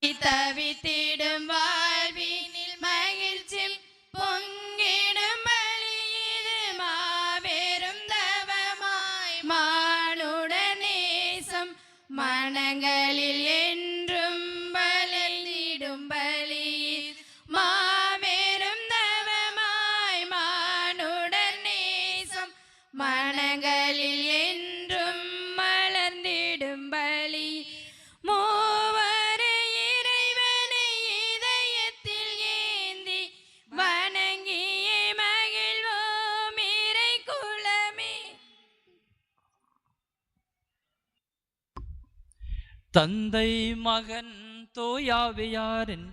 தவித்திடும் வாழ்வினில் மகிழ்ச்சி பொங்கிடும் பலியிது மாபெரும் தவமாய் மானுட நேசம் மனங்களில் என்றும் வளர்ந்திடும் பலியில் மாபெரும் தவமாய் மானுட நேசம் மனங்களில் என்றும் வளர்ந்திடும் பலி தந்தை மகன் தூயாவியாரின்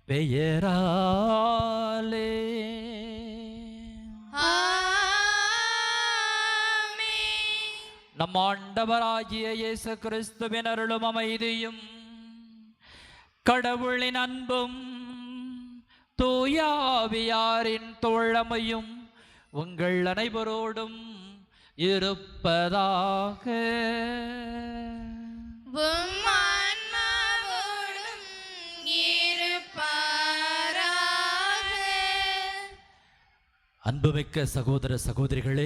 பெயராலே நம் ஆண்டவராகிய இயேசு கிறிஸ்துவின் அருளும் அமைதியும் கடவுளின் அன்பும் தூயாவியாரின் தோழமையும் உங்கள் அனைவரோடும் இருப்பதாக. அன்புமிக்க சகோதர சகோதரிகளே,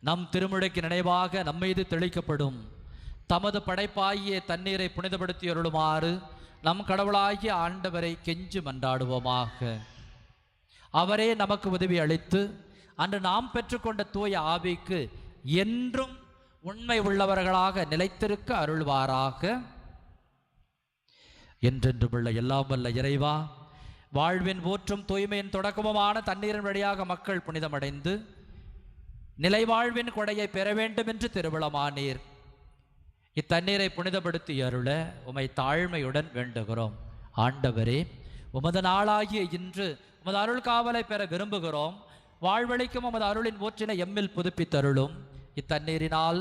நம் திருமுழுக்கு நினைவாக நம்மீது தெளிக்கப்படும் தமது படைப்பாகிய தண்ணீரை புனிதப்படுத்தி அருளுமாறு நம் கடவுளாகிய ஆண்டவரை கெஞ்சி மன்றாடுவோமாக. அவரே நமக்கு உதவி அளித்து அன்று நாம் பெற்றுக்கொண்ட தூய ஆவிக்கு என்றும் உண்மை உள்ளவர்களாக நிலைத்திருக்க அருள்வாராக. என்றென்றும் உள்ள எல்லாம் வல்ல இறைவா, வாழ்வின் ஊற்றும் தூய்மையின் தொடக்கமுமான தண்ணீரின் வழியாக மக்கள் புனிதமடைந்து நிலைவாழ்வின் கொடையை பெற வேண்டும் என்று திருவிழமானீர். இத்தண்ணீரை புனிதப்படுத்தி அருள உமை தாழ்மையுடன் வேண்டுகிறோம். ஆண்டவரே, உமது நாளாகிய இன்று உமது அருள் காவலை பெற விரும்புகிறோம். வாழ்வழிக்கும் உமது அருளின் ஊற்றினை எம்மில் புதுப்பித்தருளும். இத்தண்ணீரினால்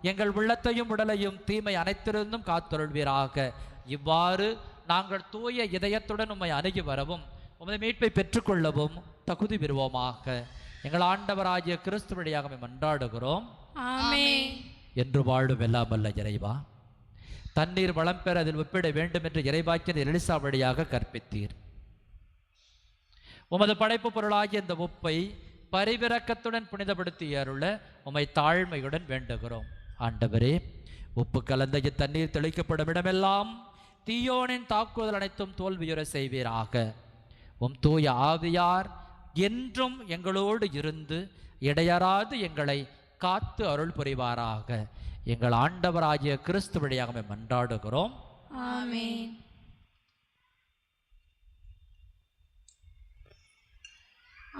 எங்கள் உள்ளத்தையும் உடலையும் தீமை அனைத்திருந்தும் காத்தருள்வீராக. இவ்வாறு நாங்கள் தூய இதயத்துடன் உம்மை அணுகி வரவும் உமது மீட்பை பெற்றுக்கொள்ளவும் தகுதி பெறுவோமாக. எங்கள் ஆண்டவராகிய கிறிஸ்து வழியாக மன்றாடுகிறோம். ஆமென். என்று வாழும் எல்லாம் வல்ல இறைவா, தண்ணீர் வளம் பெற அதில் ஒப்பிட வேண்டும் என்று இறைவாக்கியர் எலிசா வழியாக கற்பித்தீர். உமது படைப்பு பொருளாகிய இந்த உப்பை பரிவிரக்கத்துடன் புனிதப்படுத்தி அருள உமை தாழ்மையுடன் வேண்டுகிறோம். ஆண்டவரே, உப்பு கலந்த இத்தண்ணீர் தெளிக்கப்படும் இடமெல்லாம் தீயோனின் தாக்குதல் அனைத்தும் தோல்வியுற செய்வீராக. உம் தூய ஆவியார் என்றும் எங்களோடு இருந்து இடையறாது எங்களை காத்து அருள் புரிவாராக. எங்கள் ஆண்டவராகிய கிறிஸ்து வழியாக மன்றாடுகிறோம். ஆமென்.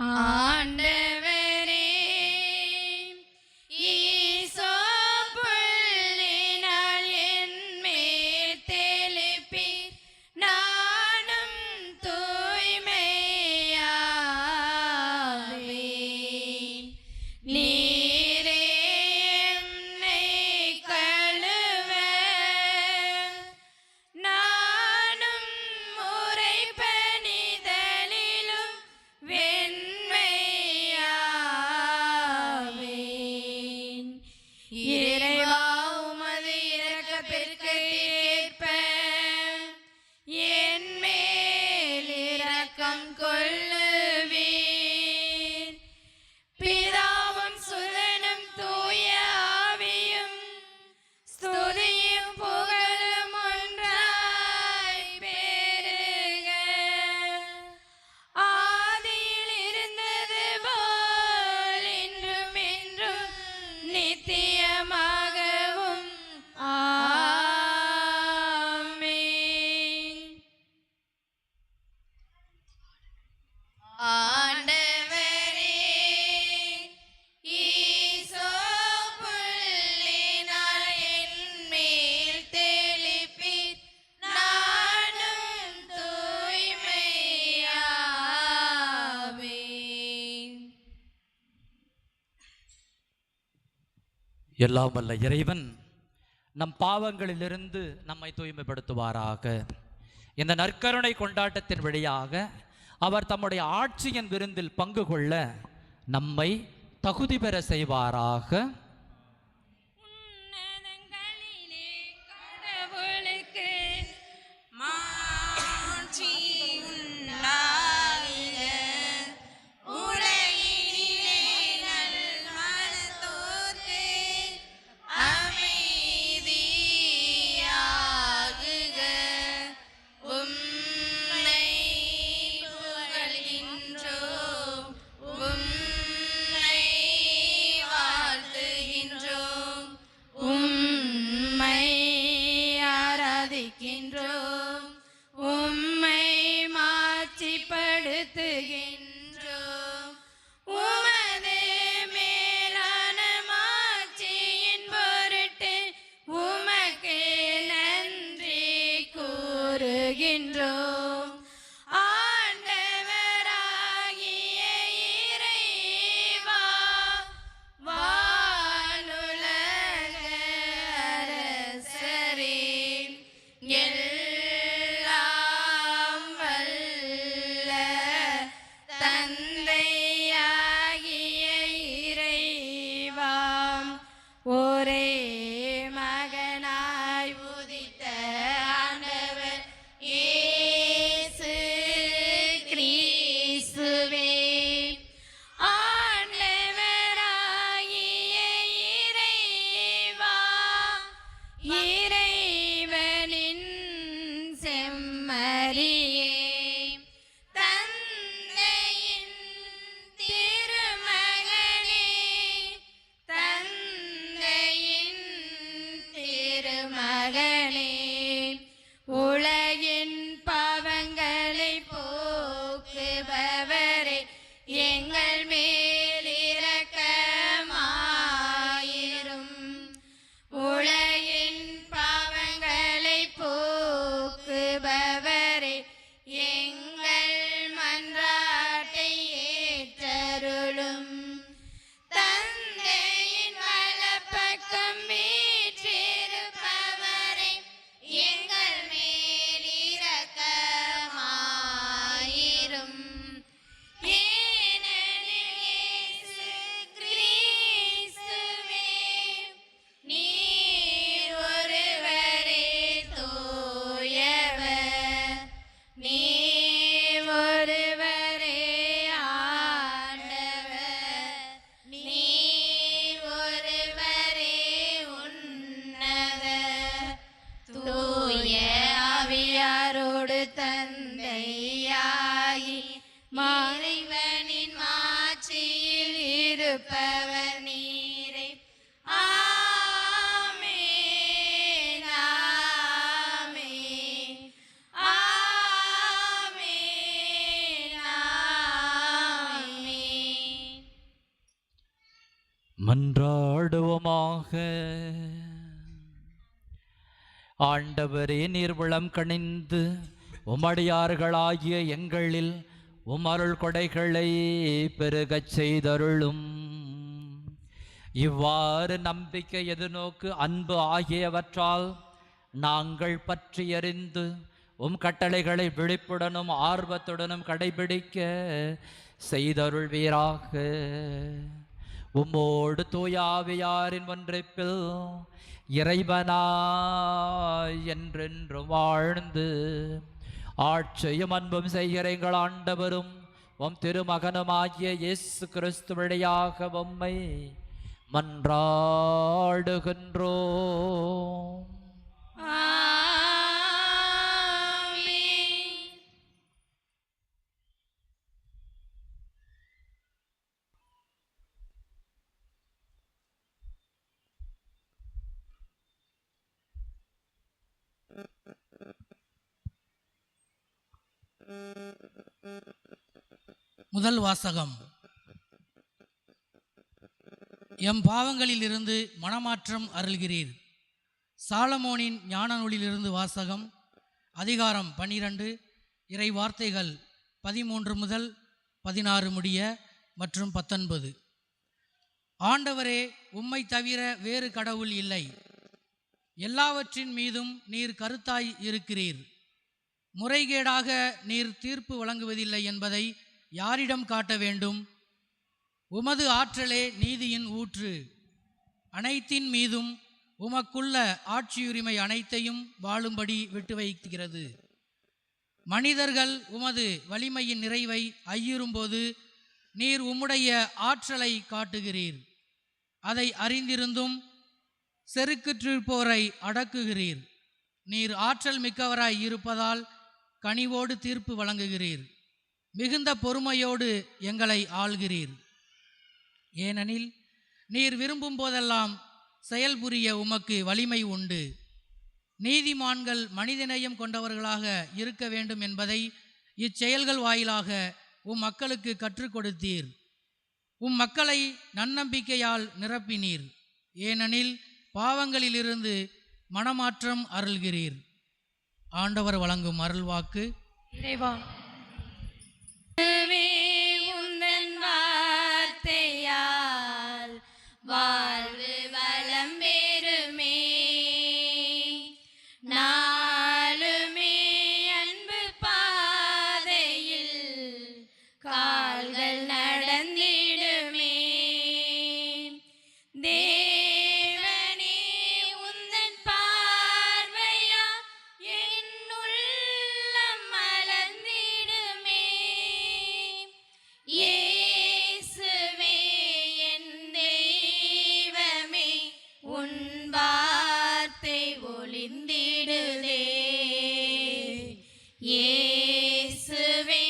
ஆண்டவரே, ஈசோப்புள்ளினால் என் மேல் தெளிப்பி நானும் தூய்மையாவேன். நீரே என்னை கழுவ நானும் உறைபணிதலிலும் வெண்மையாவேன். இறைவா, உமது இரக்கத்திற்கேற்ப என் மேல் இரக்கம் கொள்ளுவீர். பிதாவும் சுதனும் தூய ஆவியும் ஸ்துதியும் புகழும் ஒன்றாய் பெருக. ஆதியில் இருந்தது போல் இன்றும் என்றும் நித்தியமாகவும். ஆமென். ஆண்டவரே, ஈசோப்புள்ளினால் என் மேல் தெளிப்பீர் நானும் தூய்மையாவேன். எல்லாம் வல்ல இறைவன் நம் பாவங்களிலிருந்து நம்மை தூய்மைப்படுத்துவாராக. இந்த நற்கருணை கொண்டாட்டத்தின் வழியாக அவர் தம்முடைய ஆட்சியின் விருந்தில் பங்கு கொள்ள நம்மை தகுதி பெற செய்வாராக. உன்னதங்களிலே கடவுளுக்கு வேண்டுகின்றோம். ஆண்டவராகிய இறைவா, வானுலக அரசரே, எல்லாம் வல்ல தந்தையாகிய இறைவா, ஒரே மகனாய் உதித்த ஆண்டவர் இயேசு கிறிஸ்துவே, ஆண்டவராகிய இறைவா, இறைவனின் செம்மறியே, தந்தையின் திருமகனே, தந்தையின் திருமகனே, உலகின் பாவங்களை போக்குபவரே, எங்கள் மேல் இரக்கமாயிரும். உலகின் பாவங்களை போக்குபவரே, எங்கள் மன்றாட்டை ஏற்றருளும். தந்தையின் வலப்பக்கம் வீற்றிருப்பவரே, எங்கள் மேல் இரக்கமாயிரும். ஏனெனில் இயேசு கிறிஸ்துவே, நீர் ஒருவரே தூயவர், நீர் ஒருவரே ஆண்டவர், நீர் ஒருவரே உன்னதர். தூய ஆவியாரோடு தந்தையாகி இறைவனின் மாட்சியில் இருப்பவர் நீரே. ஆமென், ஆமென், ஆமென், ஆமென். மன்றாடுவோமாக. ஆண்டவரே, நீர் விளம் கணிந்து உமடியார்களாகிய எங்களில் உமருள் கொடைகளை பெருகச் செய்தருளும். இவ்வாறு நம்பிக்கை, எதிர்நோக்கு, அன்பு ஆகியவற்றால் நாங்கள் பற்றி எறிந்து உம் கட்டளைகளை விழிப்புடனும் ஆர்வத்துடனும் கடைபிடிக்க செய்தருள்வீராக. உம்மோடு தூய ஆவியாரின் ஒன்றிப்பில் இறைவனாய் என்றென்றும் வாழ்ந்து ஆட்சியும் அன்பும் செய்கிற எங்கள் ஆண்டவரும் உம் திருமகனுமாகிய இயேசு கிறிஸ்து வழியாக உம்மை மன்றாடுகின்றோம். ஆமென். முதல் வாசகம். எம் பாவங்களிலிருந்து மனமாற்றம் அருள்கிறீர். சாலமோனின் ஞான நூலிலிருந்து வாசகம். அதிகாரம் 12, இறை வார்த்தைகள் 13 முதல் 16 முடிய மற்றும் 19. ஆண்டவரே, உம்மை தவிர வேறு கடவுள் இல்லை. எல்லாவற்றின் மீதும் நீர் கருத்தாய் இருக்கிறீர். முறைகேடாக நீர் தீர்ப்பு வழங்குவதில்லை என்பதை யாரிடம் காட்ட வேண்டும்? உமது ஆற்றலே நீதியின் ஊற்று. அனைத்தின் மீதும் உமக்குள்ள ஆட்சியுரிமை அனைத்தையும் வாழும்படி விட்டு வைக்கிறது. மனிதர்கள் உமது வலிமையின் நிறைவை ஐயுறும்போது நீர் உம்முடைய ஆற்றலை காட்டுகிறீர். அதை அறிந்திருந்தும் செருக்குற்றிருப்போரை அடக்குகிறீர். நீர் ஆற்றல் மிக்கவராய் இருப்பதால் கனிவோடு தீர்ப்பு வழங்குகிறீர். மிகுந்த பொறுமையோடு எங்களை ஆள்கிறீர். ஏனெனில் நீர் விரும்பும் போதெல்லாம் செயல்புரிய உமக்கு வலிமை உண்டு. நீதிமான்கள் மனிதநேயம் கொண்டவர்களாக இருக்க வேண்டும் என்பதை இச்செயல்கள் வாயிலாக உம் மக்களுக்கு கற்றுக் கொடுத்தீர். உம் மக்களை நன்னம்பிக்கையால் நிரப்பினீர். ஏனெனில் பாவங்களிலிருந்து மனமாற்றம் அருள்கிறீர். ஆண்டவர் வழங்கும் அருள்வாக்கு. இறைவா உந்தன் வார்த்தையால் வாழ்வு வளம் பெறுமே. நாளுமே அன்பு பாதையில் கால்கள் நடந்திடுமே. தேவனே உந்தன் பார்வையா என் உள்ளம் மலர்ந்திடுமே. இயேசுவே என் தெய்வமே உன் வார்த்தை ஒளிந்திடுதே. இயேசுவே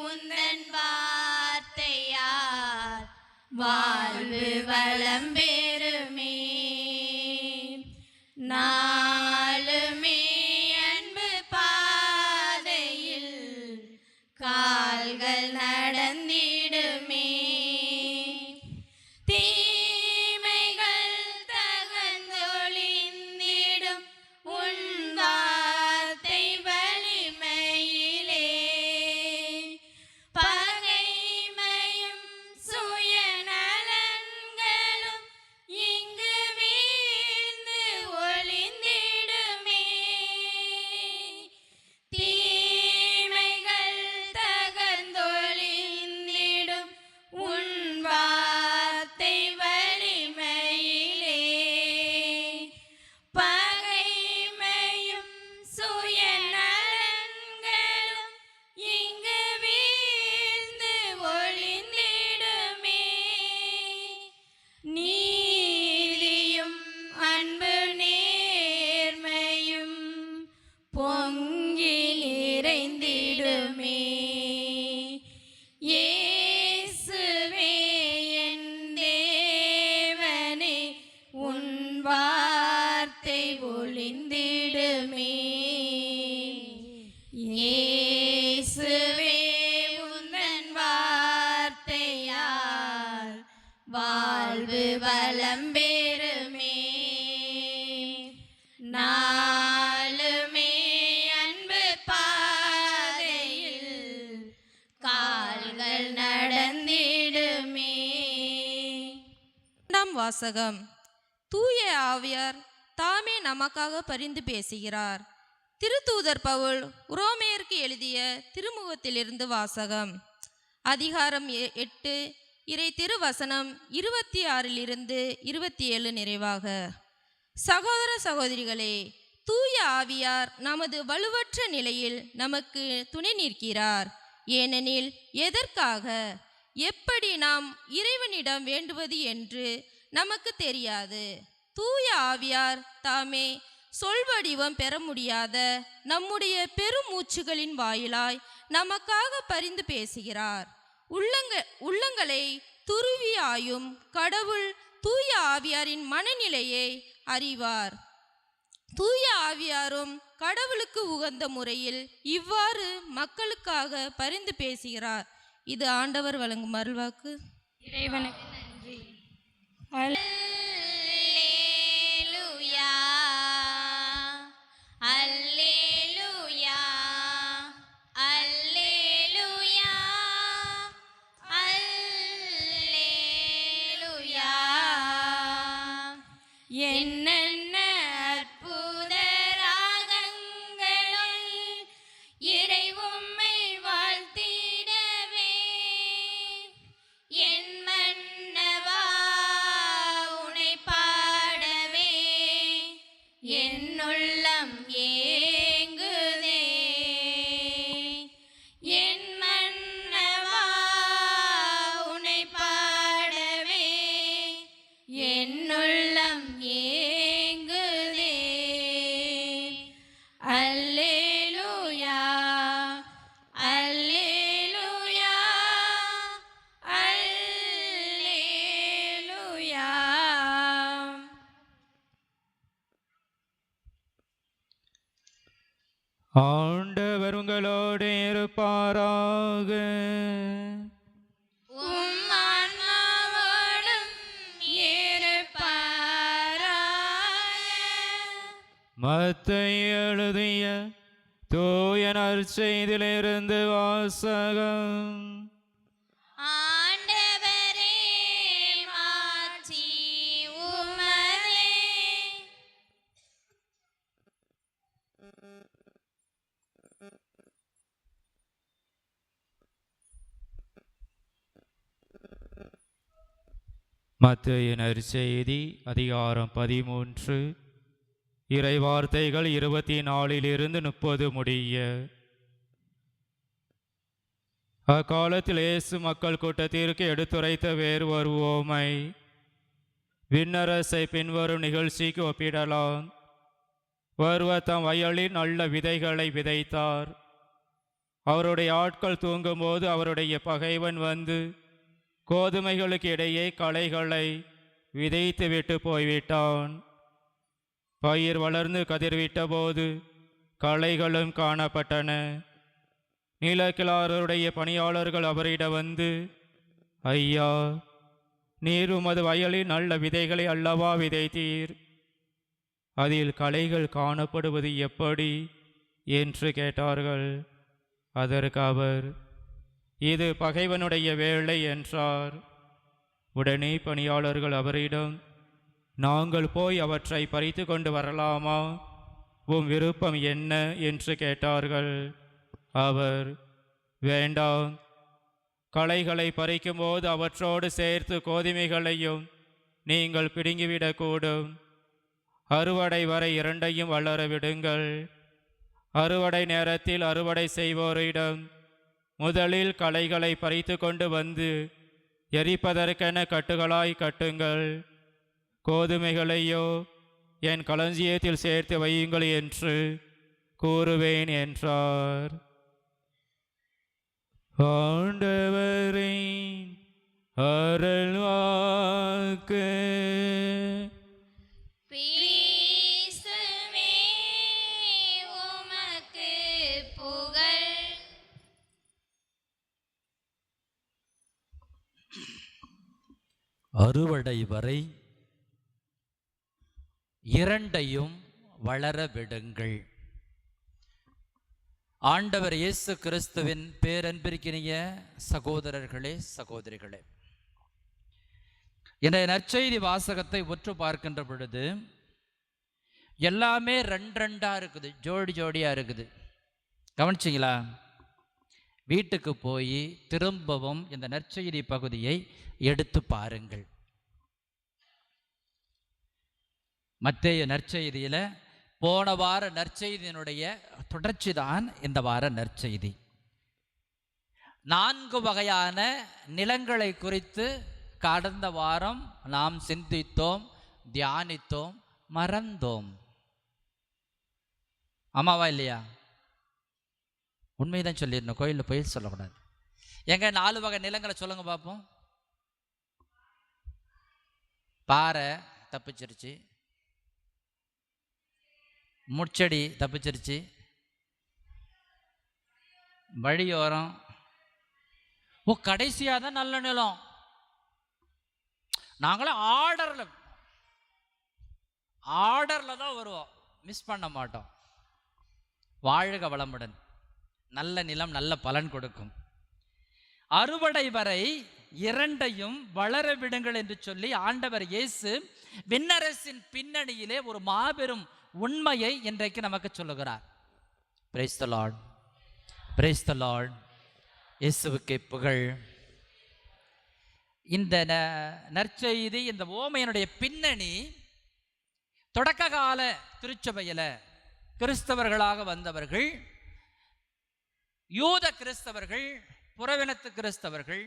உந்தன் வார்த்தையால் வாழ்வு வளம் பெறுமே. நாளுமே அன்பு பாதையில் கால்கள் நடந்திடுமே. தீமைகள் தகர்ந்தொழிந்திடும் உன் வார்த்தை வலிமையிலே. பகைமையும் சுயநலன்களும் இங்கு வீழ்ந்து ஒளிந்திடுமே. தீமைகள் தகர்ந்தொழிந்திடும் உன் வார்த்தை வலிமையிலே. பகைமையும் சுயநலன்களும் இங்கு வீழ்ந்து ஒளிந்திடுமே. நீதியும் அன்பு நேர்மையும் பொங்கி நிறைந்திடுமே. இயேசுவே என் தேவனே உன் வார்த்தை ஒளிந்திடுமே. இயேசுவே உந்தன் வார்த்தையால் வாழ்வு வளம் பெறுமே. நாளுமே அன்பு பாதையில் கால்கள் நடந்திடுமே. இரண்டாம் வாசகம். தூய ஆவியார் தாமே நமக்காக பரிந்து பேசுகிறார். திருத்தூதர் பவுல் உரோமையருக்கு எழுதிய திருமுகத்திலிருந்து வாசகம். அதிகாரம் 8 இறை திருவசனம் 26 27 நிறைவாக. சகோதர சகோதரிகளே, தூய ஆவியார் நமது வலுவற்ற நிலையில் நமக்கு துணை நிற்கிறார். ஏனெனில் எதற்காக எப்படி நாம் இறைவனிடம் வேண்டுவது என்று நமக்கு தெரியாது. தூய ஆவியார் தாமே சொல்வடிவம் பெற முடியாத நம்முடைய பெருமூச்சுகளின் வாயிலாய் நமக்காக பரிந்து பேசுகிறார். உள்ளங்களை துருவியாயும் கடவுள் தூய ஆவியாரின் மனநிலையை அறிவார். தூய ஆவியாரும் கடவுளுக்கு உகந்த முறையில் இவ்வாறு மக்களுக்காக பரிந்து பேசுகிறார். இது ஆண்டவர் வழங்கும் அருள்வாக்கு. இறைவனுக்கு நன்றி. அல்லேலூயா அல்லேலூயா அல்லேலூயா அல்லேலூயா. என்னென்ன அற்புத ராகங்களில் இறை உம்மை வாழ்த்திடவே. என் மன்னவா உனை பாடவே என் உள்ளம் ஏங்குதே. என் மன்னவா உனை பாடவே என் உள்ளம் ஏங்குதே. அல்லேலூயா அல்லேலூயா அல்லேலூயா. ஆண்டவர் உங்களோடு இருப்பாராக. உம் ஆன்மாவோடும் இருப்பாராக. மத்தேயு எழுதிய தூய நற்செய்தியிலிருந்து வாசகம். ஆண்டவரே மாட்சி உமதே. மத்தேயு நற்செய்தி அதிகாரம் 13 இறைவார்த்தைகள் 24 30 முடிய. அக்காலத்தில் இயேசு மக்கள் கூட்டத்திற்கு எடுத்துரைத்த வேறு ஒரு உவமை விண்ணரசை பின்வரும் நிகழ்ச்சிக்கு ஒப்பிடலாம். ஒருவர் தம் வயலில் நல்ல விதைகளை விதைத்தார். அவருடைய ஆட்கள் தூங்கும்போது அவருடைய பகைவன் வந்து கோதுமைகளுக்கு இடையே களைகளை விதைத்துவிட்டு போய்விட்டான். பயிர் வளர்ந்து கதிர்விட்ட போது களைகளும் காணப்பட்டன. நிலக்கிழாருடைய பணியாளர்கள் அவரிடம் வந்து, ஐயா, நீர் உமது வயலில் நல்ல விதைகளை அல்லவா விதைத்தீர், அதில் களைகள் காணப்படுவது எப்படி என்று கேட்டார்கள். அதற்கு அவர், இது பகைவனுடைய வேலை என்றார். உடனே பணியாளர்கள் அவரிடம், நாங்கள் போய் அவற்றை பறித்து கொண்டு வரலாமா, உம் விருப்பம் என்ன என்று கேட்டார்கள். அவர், வேண்டாம், களைகளை பறிக்கும்போது அவற்றோடு சேர்த்து கோதுமைகளையும் நீங்கள் பிடுங்கிவிடக்கூடும். அறுவடை வரை இரண்டையும் வளர விடுங்கள். அறுவடை நேரத்தில் அறுவடை செய்வோரிடம், முதலில் களைகளை பறித்து கொண்டு வந்து எரிப்பதற்கென கட்டுகளாய் கட்டுங்கள், கோதுமைகளையோ என் களஞ்சியத்தில் சேர்த்து வையுங்கள் என்று கூறுவேன் என்றார். ஆண்டவரின் அருள்வாக்கு. கிறிஸ்துவே உமக்கு புகழ். அறுவடை வரை இரண்டையும் வளர விடுங்கள். ஆண்டவர் இயேசு கிறிஸ்துவின் பேரன்பிற்கினிய சகோதரர்களே, சகோதரிகளே, இன்றைய நற்செய்தி வாசகத்தை உற்று பார்க்கின்ற பொழுது எல்லாமே ரெண்டா இருக்குது, ஜோடி ஜோடியா இருக்குது. கவனிச்சிங்களா? வீட்டுக்கு போய் திரும்பவும் இந்த நற்செய்தி பகுதியை எடுத்து பாருங்கள். மத்தேயு நற்செய்தியில் போன வார நற்செய்தியினுடைய தொடர்ச்சி தான் இந்த வார நற்செய்தி. 4 வகையான நிலங்களை குறித்து கடந்த வாரம் நாம் சிந்தித்தோம், தியானித்தோம், மறந்தோம். ஆமாவா இல்லையா? உண்மைதான் சொல்லிடணும், கோயிலில் போய் சொல்லக்கூடாது. எங்க 4 வகை நிலங்களை சொல்லுங்க பார்ப்போம். பாறை தப்பிச்சிருச்சு, முச்செடி தப்பிச்சிருச்சு, வழியோரம், கடைசியாக தான் நல்ல நிலம். நாங்களும் ஆர்டரில் தான் வருவோம், மிஸ் பண்ண மாட்டோம். வாழ்க வளமுடன். நல்ல நிலம் நல்ல பலன் கொடுக்கும். அறுவடை வரை இரண்டையும் வளர விடுங்கள் என்று சொல்லி ஆண்டவர் இயேசு விண்ணரசின் பின்னணியிலே ஒரு மாபெரும் உண்மையை இன்றைக்கு நமக்கு சொல்லுகிறார். Praise the Lord, praise the Lord. இயேசுவுக்கே புகழ். இந்த நற்செய்தி, இந்த ஓமையினுடைய பின்னணி, தொடக்க கால திருச்சபையில் கிறிஸ்தவர்களாக வந்தவர்கள், யூத கிறிஸ்தவர்கள், புறவினத்து கிறிஸ்தவர்கள்,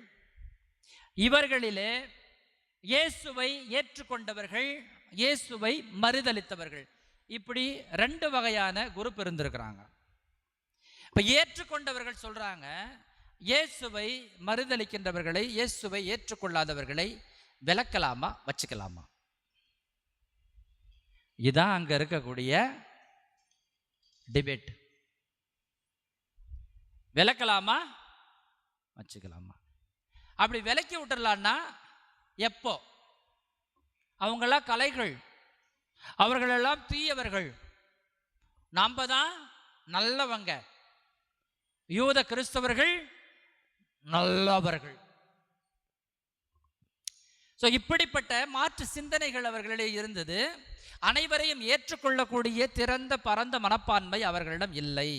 இவர்களிலே இயேசுவை ஏற்றுக்கொண்டவர்கள், இயேசுவை மறுதலித்தவர்கள், இப்படி 2 வகையான குரூப் இருந்திருக்கிறாங்க. இப்போ ஏற்றுக்கொண்டவர்கள் சொல்றாங்க, இயேசுவை மறுதலிக்கின்றவர்களை, இயேசுவை ஏற்றுக்கொள்ளாதவர்களை விலக்கலாமா வச்சுக்கலாமா? இதுதான் அங்க இருக்கக்கூடிய டிபேட். விலக்கலாமா வச்சுக்கலாமா? அப்படி விலக்கி விட்டுறலான்னா எப்போ? அவங்களாம் கலைகள், அவர்களெல்லாம் தீயவர்கள், நாம் தான் நல்லவங்க, யூத கிறிஸ்தவர்கள் நல்லவர்கள். ஸோ இப்படிப்பட்ட மாற்று சிந்தனைகள் அவர்களிடையே இருந்தது. அனைவரையும் ஏற்றுக்கொள்ளக்கூடிய திறந்த பரந்த மனப்பான்மை அவர்களிடம் இல்லை.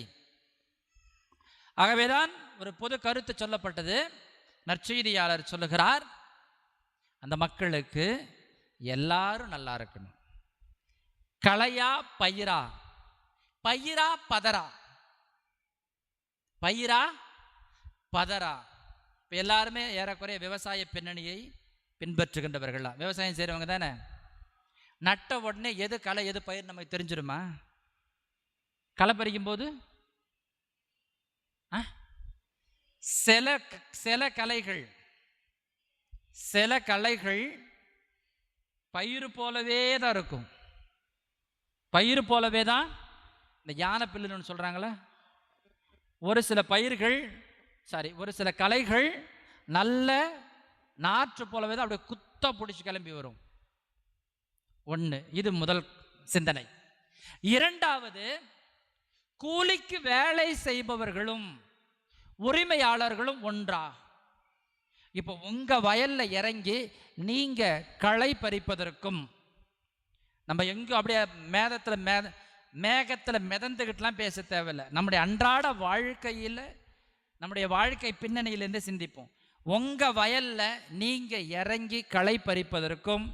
ஆகவேதான் ஒரு பொது கருத்து சொல்லப்பட்டது. நற்செய்தியாளர் சொல்லுகிறார், அந்த மக்களுக்கு எல்லாரும் நல்லா இருக்கணும். களையா பயிரா, பயிரா பதரா, பயிரா பதரா. இப்போ எல்லாருமே ஏறக்குறைய விவசாய பின்னணியை பின்பற்றுகின்றவர்களா? விவசாயம் செய்கிறவங்க தானே. நட்ட உடனே எது களை எது பயிர் நமக்கு தெரிஞ்சிருமா? களை பறிக்கும் போது சில களைகள் பயிர் போலவே தான் இருக்கும். பயிர் போலவே தான் இந்த யானை பில்லுன்னு சொல்றாங்களே, ஒரு சில களைகள் நல்ல நாற்று போலவே தான் அப்படியே குத்த பிடிச்சி கிளம்பி வரும். ஒன்று, இது முதல் சிந்தனை. இரண்டாவது, கூலிக்கு வேலை செய்பவர்களும் உரிமையாளர்களும் ஒன்றா? இப்போ உங்க வயல்ல இறங்கி நீங்க களை பறிப்பதற்கும், நம்ம எங்கேயும் அப்படியே மேகத்தில் மிதந்துக்கிட்டுலாம் பேச தேவையில்லை. நம்முடைய அன்றாட வாழ்க்கையில், நம்முடைய வாழ்க்கை பின்னணியிலேருந்து சிந்திப்போம். உங்கள் வயலில் நீங்கள் இறங்கி களை பறிப்பதற்கும்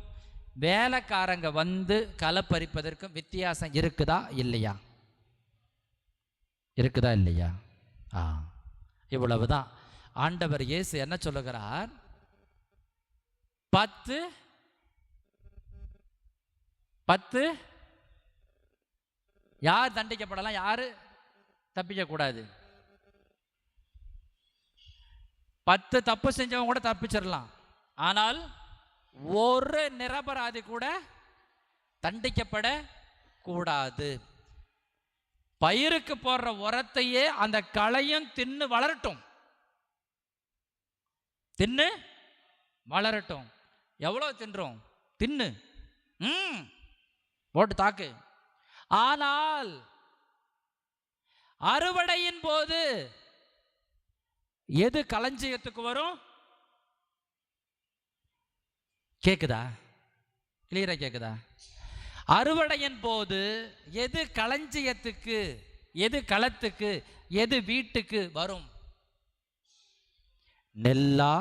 வேலைக்காரங்க வந்து களை பறிப்பதற்கும் வித்தியாசம் இருக்குதா இல்லையா? இருக்குதா இல்லையா? இவ்வளவுதான். ஆண்டவர் இயேசு என்ன சொல்லுகிறார்? 10 யார் தண்டிக்கப்படலாம், யாரு தப்பிக்க கூடாது? 10 தப்பு செஞ்சவங்க கூட தப்பிச்சிடலாம். ஆனால் ஒரு நிரபராதி கூட தண்டிக்கப்பட கூடாது. பயிருக்கு போடுற உரத்தையே அந்த களையும் தின்னு வளரட்டும், தின்னு வளரட்டும். எவ்வளவு தின்றோம்? தின்னு போட்டு தாக்கு. ஆனால் அறுவடையின் போது எது களஞ்சியத்துக்கு வரும்? கேக்குதா? கிளியரா கேக்குதா? அறுவடையின் போது எது களஞ்சியத்துக்கு, எது களத்துக்கு, எது வீட்டுக்கு வரும்? நெல்லா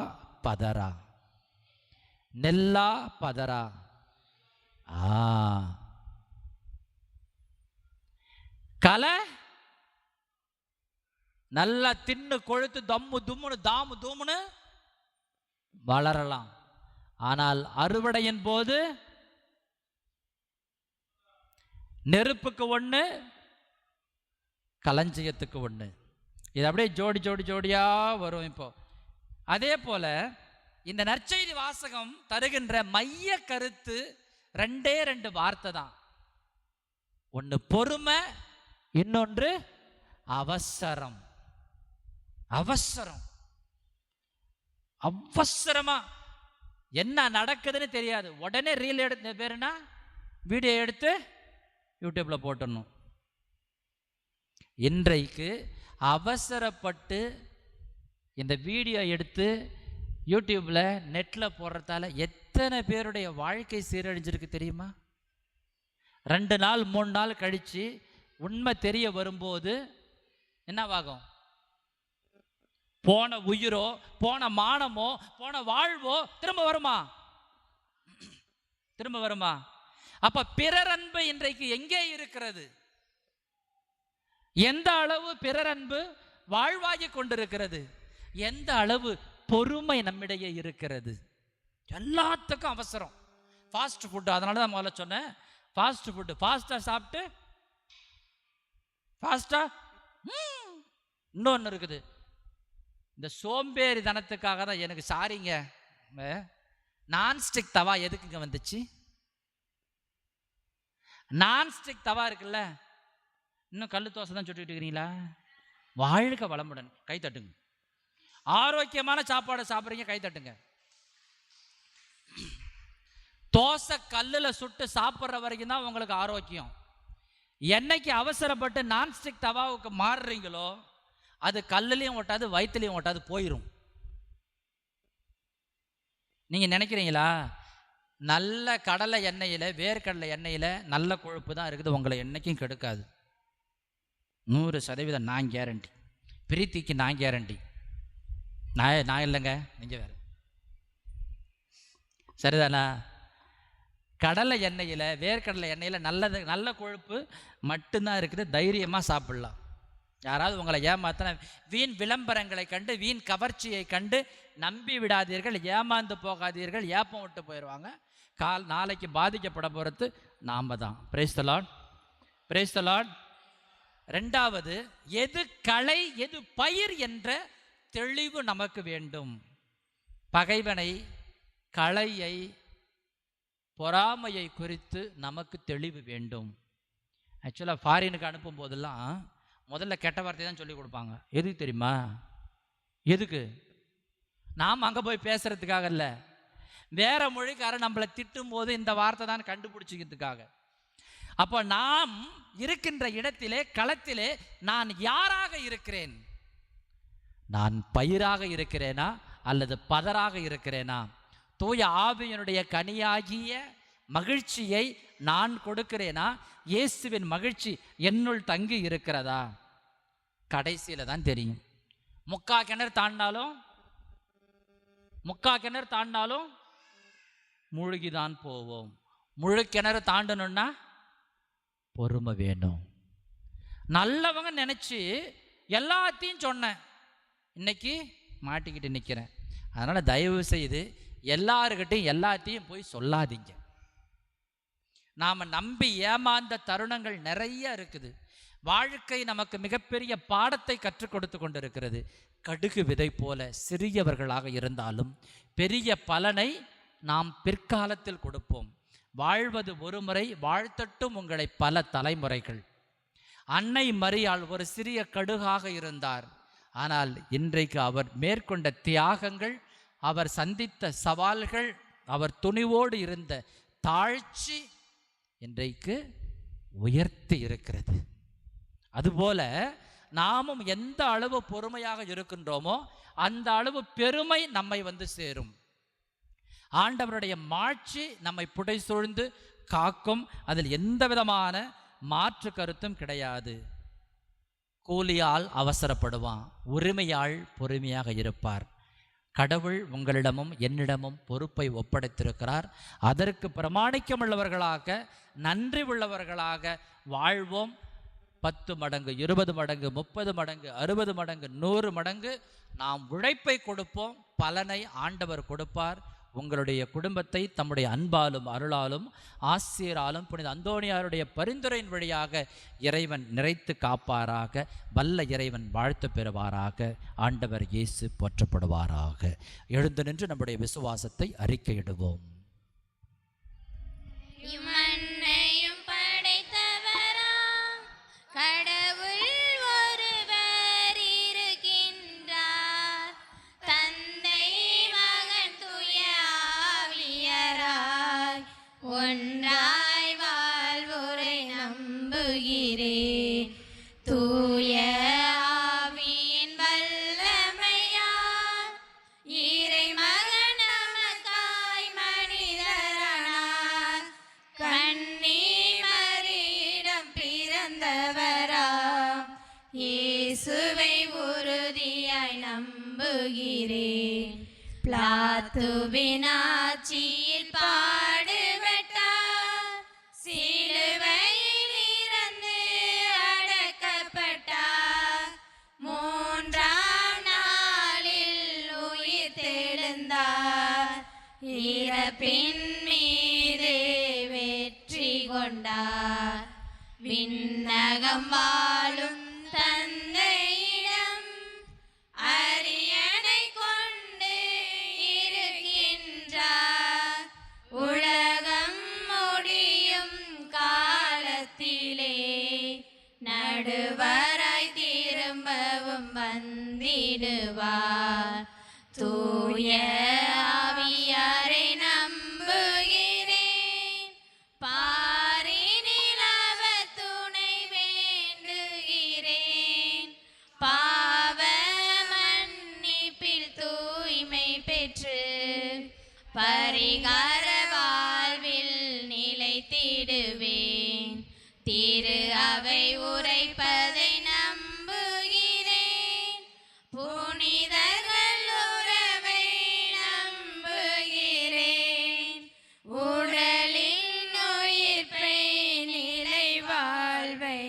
பதரா, நெல்லா பதரா. களை நல்லா தின்னு கொழுத்து தம்மு தும்முன்னு தாமு தூமுன்னு வளரலாம். ஆனால் அறுவடையின் போது நெருப்புக்கு ஒன்று, களஞ்சியத்துக்கு ஒன்று. இது அப்படியே ஜோடி ஜோடி ஜோடியா வரும். இப்போ அதே போல இந்த நற்செய்தி வாசகம் தருகின்ற மைய கருத்து 2 வார்த்தை தான். ஒன்று பொறுமை, இன்னொன்று அவசரம். அவசரம், அவசரமா என்ன நடக்குதுன்னு தெரியாது, உடனே ரீல் எடுத்து பேருனா வீடியோ எடுத்து யூடியூப்ல போட்டுடணும். இன்றைக்கு அவசரப்பட்டு இந்த வீடியோ எடுத்து யூடியூப்ல நெட்ல போடுறதால எத்தனை பேருடைய வாழ்க்கை சீரழிஞ்சிருக்கு தெரியுமா? 2 நாள் 3 நாள் கழிச்சு உண்மை தெரிய வரும்போது என்னவாகும்? போன உயிரோ, போன மானமோ, போன வாழ்வோ திரும்ப வருமா? திரும்ப வருமா? அப்ப பிறர் அன்பு இன்றைக்கு எங்கே இருக்கிறது? எந்த அளவு பிறர் அன்பு வாழ்வாகி கொண்டிருக்கிறது? எந்த அளவு பொறுமை நம்மிடையே இருக்கிறது? எல்லாத்துக்கும் அவசரம். ஃபாஸ்ட் ஃபுட், அதனால தான் முதல்ல சொன்னேன், ஃபாஸ்ட் ஃபுட். ஃபாஸ்டா சாப்பிட்டு ஃபாஸ்டா. இன்னொன்று இருக்குது, இந்த சோம்பேறி தனத்துக்காக தான். எனக்கு சாரிங்க, நான்ஸ்டிக் தவா எதுக்குங்க வந்துச்சு? நான்ஸ்டிக் தவா இருக்குல்ல, இன்னும் கல்லு தோசை தான் சுட்டுக்கிட்டு இருக்கிறீங்களா? வாழ்க வளமுடன், கை தட்டுங்க. ஆரோக்கியமான சாப்பாடு சாப்பிட்றீங்க, கை தட்டுங்க. தோசை கல்லுல சுட்டு சாப்பிட்ற வரைக்கும் தான் உங்களுக்கு ஆரோக்கியம். என்னைக்கு அவசரப்பட்டு நான்ஸ்டிக் தவாவுக்கு மாறுறீங்களோ அது கல்லுலையும் ஓட்டாது, வயிற்றுலையும் ஓட்டாது, போயிடும். நீங்கள் நினைக்கிறீங்களா? நல்ல கடலை எண்ணெயில், வேர்க்கடலை எண்ணெயில் நல்ல கொழுப்பு தான் இருக்குது, உங்களை என்றைக்கும் கெடுக்காது. 100% நான் கேரண்டி. பிரீத்திக்கு நான் கேரண்டி. நான் இல்லைங்க, நீங்கள் வேறு. சரிதானா? கடலை எண்ணெயில், வேர்க்கடலை எண்ணெயில் நல்ல கொழுப்பு மட்டும்தான் இருக்குது. தைரியமாக சாப்பிட்லாம். யாராவது உங்களை ஏமாத்தின வீண் விளம்பரங்களை கண்டு, வீண் கவர்ச்சியை கண்டு நம்பி விடாதீர்கள், ஏமாந்து போகாதீர்கள். ஏப்பம் விட்டு போயிடுவாங்க. நாளைக்கு பாதிக்கப்பட போகிறது நாம் தான். Praise the Lord, praise the Lord. ரெண்டாவது, எது களை எது பயிர் என்ற தெளிவு நமக்கு வேண்டும். பகைவனை, களையை, பொறாமையை குறித்து நமக்கு தெளிவு வேண்டும். ஆக்சுவலாக ஃபாரினுக்கு அனுப்பும் போதெல்லாம் முதல்ல கெட்ட வார்த்தை தான் சொல்லி கொடுப்பாங்க. எதுக்கு தெரியுமா? எதுக்கு? நாம் அங்கே போய் பேசுறதுக்காக இல்லை, வேற மொழிக்காரன் நம்மளை திட்டும் போது இந்த வார்த்தை தான் கண்டுபிடிச்சிக்கிறதுக்காக. அப்போ நாம் இருக்கின்ற இடத்திலே, களத்திலே நான் யாராக இருக்கிறேன்? நான் பயிராக இருக்கிறேனா அல்லது பதராக இருக்கிறேனா? தூய ஆவியினுடைய கனியாகிய மகிழ்ச்சியை நான் கொடுக்கிறேனா? இயேசுவின் மகிழ்ச்சி என்னுள் தங்கி இருக்கிறதா? கடைசியில் தான் தெரியும். முக்கா கிணறு தாண்டினாலும் மூழ்கிதான் போவோம். முழு கிணறு தாண்டணும்னா பொறுமை வேணும். நல்லவங்க நினைச்சு எல்லாத்தையும் சொன்னேன், இன்னைக்கு மாட்டிக்கிட்டு நிற்கிறேன். அதனால் தயவு செய்து எல்லாருக்கிட்டையும் எல்லாத்தையும் போய் சொல்லாதீங்க. நாம் நம்பி ஏமாந்த தருணங்கள் நிறைய இருக்குது. வாழ்க்கை நமக்கு மிகப்பெரிய பாடத்தை கற்றுக் கொடுத்து கொண்டிருக்கிறது. கடுகு விதை போல சிறியவர்களாக இருந்தாலும் பெரிய பலனை நாம் பிற்காலத்தில் கொடுப்போம். வாழ்வது ஒரு முறை, வாழ்த்தட்டும் உங்களை பல தலைமுறைகள். அன்னை மரியாள் ஒரு சிறிய கடுகாக இருந்தார். ஆனால் இன்றைக்கு அவர் மேற்கொண்ட தியாகங்கள், அவர் சந்தித்த சவால்கள், அவர் துணிவோடு இருந்த தாழ்ச்சி இன்றைக்கு உயர்த்தி இருக்கிறது. அதுபோல நாமும் எந்த அளவு பொறுமையாக இருக்கின்றோமோ அந்த அளவு பெருமை நம்மை வந்து சேரும். ஆண்டவருடைய மாட்சி நம்மை புடை சூழ்ந்து காக்கும். அதில் எந்த விதமான மாற்று கருத்தும் கிடையாது. கூலியால் அவசரப்படுவான், உரிமையால் பொறுமையாக இருப்பார். கடவுள் உங்களிடமும் என்னிடமும் பொறுப்பை ஒப்படைத்திருக்கிறார். அதற்கு பிரமாணிக்கமுள்ளவர்களாக, நன்றி உள்ளவர்களாக வாழ்வோம். 10 மடங்கு, 20 மடங்கு, 30 மடங்கு, 60 மடங்கு, 100 மடங்கு நாம் உழைப்பை கொடுப்போம். பலனை ஆண்டவர் கொடுப்பார். உங்களுடைய குடும்பத்தை தம்முடைய அன்பாலும் அருளாலும் ஆசிரியராலும் புனித அந்தோணியாருடைய பரிந்துரையின் வழியாக இறைவன் நிறைத்து காப்பாராக. வல்ல இறைவன் வாழ்த்து பெறுவாராக. ஆண்டவர் இயேசு போற்றப்படுவாராக. எழுந்து நின்று நம்முடைய விசுவாசத்தை அறிக்கையிடுவோம். இம்மண்ணையும் படைத்தவராம் கடவுள் ஒருவர் இருக்கின்றார். தந்தை, மகன், தூய ஆவியராய் ஒன்றாய் வாழ்வோரை நம்புகிறேன். தூய ஆவியின் வல்லமையால் இறைமகன் நமக்காய் மனிதரானார். கன்னி மரியிடம் பிறந்தவராம் இயேசுவை உறுதியாய் நம்புகிறேன். பிலாத்துவின் ஆட்சியில் பாடுபட்டார். சிலுவையில் இறந்து அடக்கப்பட்டார். 3ஆம் நாளில் உயிர் தெழுந்தார். இறப்பின் மீது வெற்றி கொண்டார். விண்ணகம் வாழும் தந்தையிடம் அரியணை கொண்டு இருக்கின்றார். உலகம் முடியும் காலத்திலே நடுவராய் திரும்பவும் வந்திடுவார். தூய ஆவியாரை நம்புகிறேன். பாரினில் அவர் துணை பரிகார வாழ்வில் நிலைத்திடுவேன். திரு அவை உரைப்பதை நம்புகிறேன். புனிதர்கள் உறவை நம்புகிறேன். உடலின் உயிர்ப்பை நிலை வாழ்வை